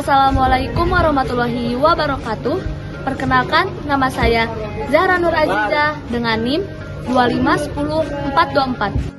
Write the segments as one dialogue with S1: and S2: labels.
S1: Assalamualaikum warahmatullahi wabarakatuh. Perkenalkan, nama saya Zahra Nur Aziza dengan NIM 2510424.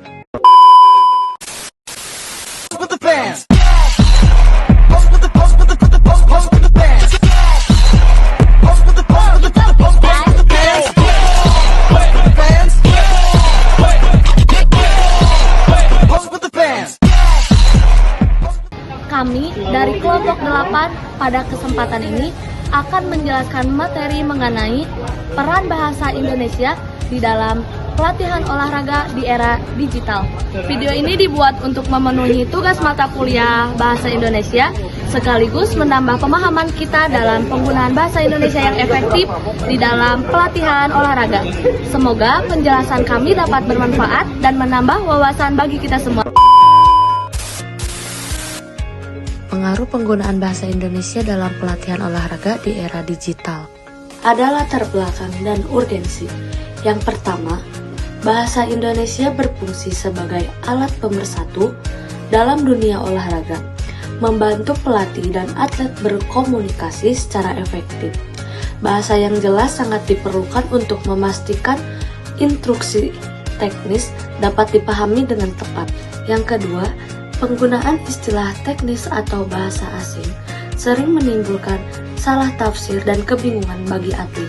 S1: Kami dari kelompok 8 pada kesempatan ini akan menjelaskan materi mengenai peran bahasa Indonesia di dalam pelatihan olahraga di era digital. Video ini dibuat untuk memenuhi tugas mata kuliah bahasa Indonesia sekaligus menambah pemahaman kita dalam penggunaan bahasa Indonesia yang efektif di dalam pelatihan olahraga. Semoga penjelasan kami dapat bermanfaat dan menambah wawasan bagi kita semua.
S2: Pengaruh penggunaan bahasa Indonesia dalam pelatihan olahraga di era digital. Ada latar belakang dan urgensi. Yang pertama, bahasa Indonesia berfungsi sebagai alat pemersatu dalam dunia olahraga, membantu pelatih dan atlet berkomunikasi secara efektif. Bahasa yang jelas sangat diperlukan untuk memastikan instruksi teknis dapat dipahami dengan tepat. Yang kedua, penggunaan istilah teknis atau bahasa asing sering menimbulkan salah tafsir dan kebingungan bagi atlet.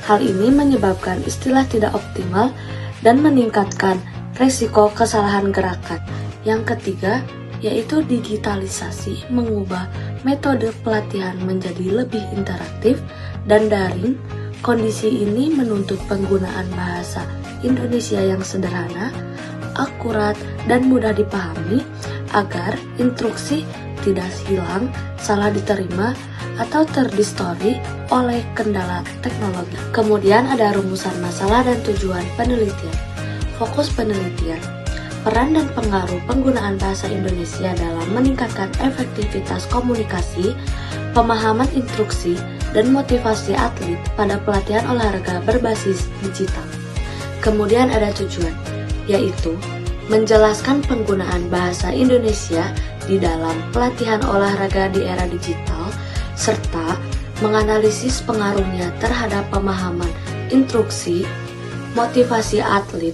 S2: Hal ini menyebabkan istilah tidak optimal dan meningkatkan risiko kesalahan gerakan. Yang ketiga, yaitu digitalisasi mengubah metode pelatihan menjadi lebih interaktif dan daring. Kondisi ini menuntut penggunaan bahasa Indonesia yang sederhana, akurat, dan mudah dipahami agar instruksi tidak hilang, salah diterima, atau terdistorsi oleh kendala teknologi. Kemudian ada rumusan masalah dan tujuan penelitian. Fokus penelitian, peran dan pengaruh penggunaan bahasa Indonesia dalam meningkatkan efektivitas komunikasi, pemahaman instruksi, dan motivasi atlet pada pelatihan olahraga berbasis digital. Kemudian ada tujuan, yaitu menjelaskan penggunaan bahasa Indonesia di dalam pelatihan olahraga di era digital, serta menganalisis pengaruhnya terhadap pemahaman instruksi, motivasi atlet,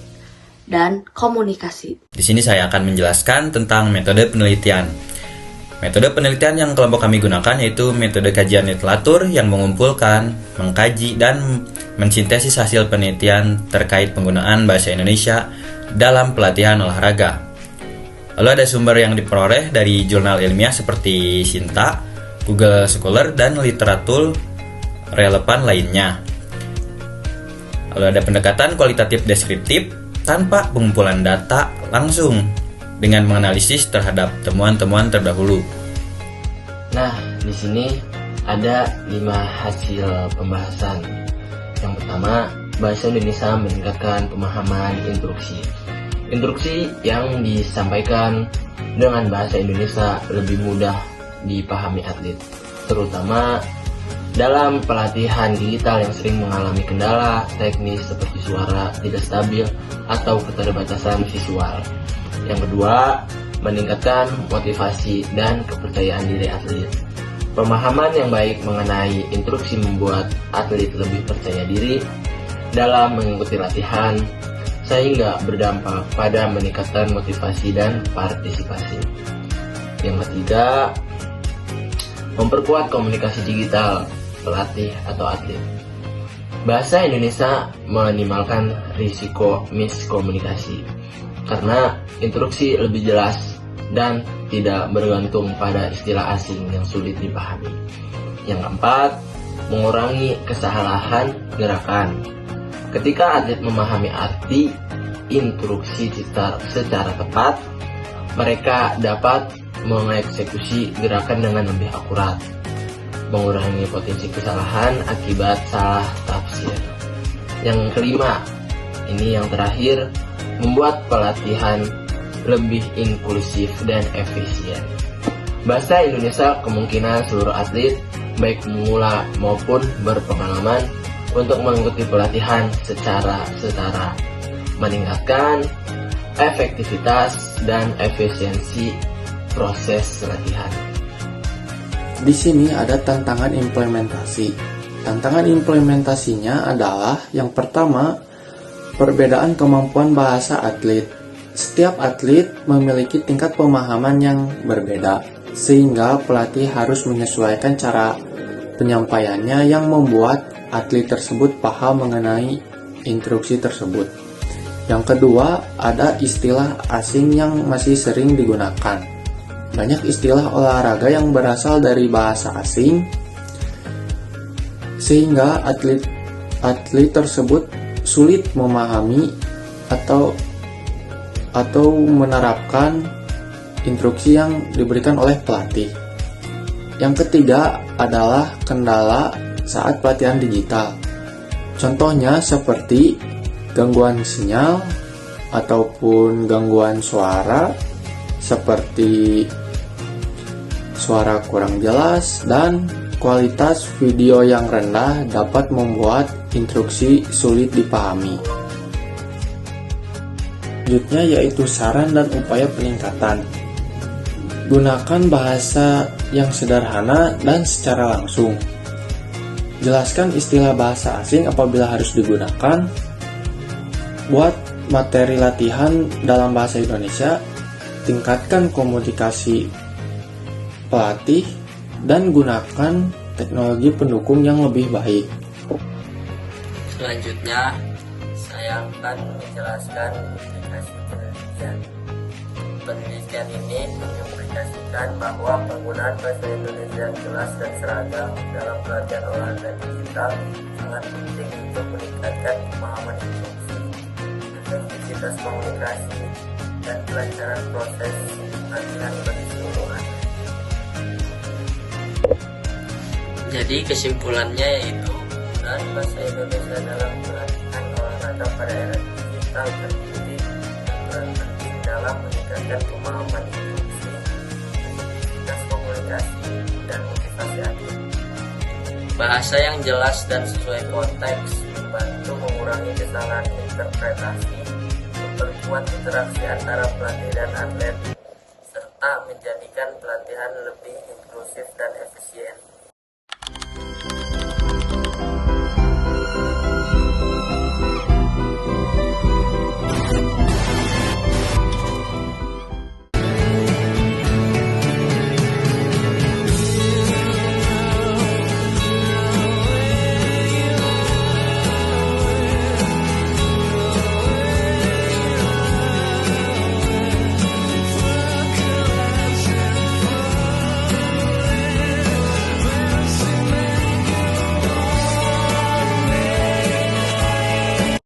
S2: dan komunikasi.
S3: Di sini saya akan menjelaskan tentang metode penelitian. Metode penelitian yang kelompok kami gunakan yaitu metode kajian literatur yang mengumpulkan, mengkaji, dan mensintesis hasil penelitian terkait penggunaan bahasa Indonesia dalam pelatihan olahraga. Lalu ada sumber yang diperoleh dari jurnal ilmiah seperti Sinta, Google Scholar, dan literatur relevan lainnya. Lalu ada pendekatan kualitatif deskriptif tanpa pengumpulan data langsung dengan menganalisis terhadap temuan-temuan terdahulu.
S4: Nah, di sini ada 5 hasil pembahasan. Yang pertama, bahasa Indonesia meningkatkan pemahaman instruksi. Instruksi yang disampaikan dengan bahasa Indonesia lebih mudah dipahami atlet, terutama dalam pelatihan digital yang sering mengalami kendala teknis seperti suara tidak stabil atau keterbatasan visual. Yang kedua, meningkatkan motivasi dan kepercayaan diri atlet. Pemahaman yang baik mengenai instruksi membuat atlet lebih percaya diri dalam mengikuti latihan, sehingga berdampak pada meningkatkan motivasi dan partisipasi. Yang ketiga, memperkuat komunikasi digital pelatih atau atlet. Bahasa Indonesia meminimalkan risiko miskomunikasi karena instruksi lebih jelas dan tidak bergantung pada istilah asing yang sulit dipahami. Yang keempat, mengurangi kesalahan gerakan. Ketika atlet memahami arti instruksi secara tepat, mereka dapat mengeksekusi gerakan dengan lebih akurat, mengurangi potensi kesalahan akibat salah tafsir. Yang kelima, ini yang terakhir, membuat pelatihan lebih inklusif dan efisien. Bahasa Indonesia kemungkinan seluruh atlet, baik pemula maupun berpengalaman, untuk mengikuti pelatihan secara setara, meningkatkan efektivitas dan efisiensi proses latihan.
S5: Di sini ada tantangan implementasi. Tantangan implementasinya adalah yang pertama, perbedaan kemampuan bahasa atlet. Setiap atlet memiliki tingkat pemahaman yang berbeda, sehingga pelatih harus menyesuaikan cara penyampaiannya yang membuat atlet tersebut paham mengenai instruksi tersebut. Yang kedua, ada istilah asing yang masih sering digunakan. Banyak istilah olahraga yang berasal dari bahasa asing, sehingga atlet tersebut sulit memahami atau menerapkan instruksi yang diberikan oleh pelatih. Yang ketiga adalah kendala saat pelatihan digital. Contohnya seperti gangguan sinyal ataupun gangguan suara, seperti suara kurang jelas dan kualitas video yang rendah dapat membuat instruksi sulit dipahami. Selanjutnya yaitu saran dan upaya peningkatan. Gunakan bahasa yang sederhana dan secara langsung. Jelaskan istilah bahasa asing apabila harus digunakan. Buat materi latihan dalam bahasa Indonesia. Tingkatkan komunikasi pelatih dan gunakan teknologi pendukung yang lebih baik.
S6: Selanjutnya, saya akan menjelaskan aplikasi penelitian. Penelitian ini mengimplikasikan bahwa penggunaan bahasa Indonesia yang jelas dan seragam dalam pelatihan olahraga digital sangat penting untuk meningkatkan pemahaman instruksi, efektivitas komunikasi, dan kelancaran proses latihan bagi seluruh atlet. Jadi kesimpulannya yaitu penggunaan bahasa Indonesia dalam pelatihan olahraga pada era digital terpilih berperan penting dalam meningkatkan pemahaman instruksi, efektivitas komunikasi, dan motivasi atlet. Bahasa yang jelas dan sesuai konteks membantu mengurangi kesalahan interpretasi, memperkuat interaksi antara pelatih dan atlet, serta menjadikan pelatihan lebih inklusif dan efisien.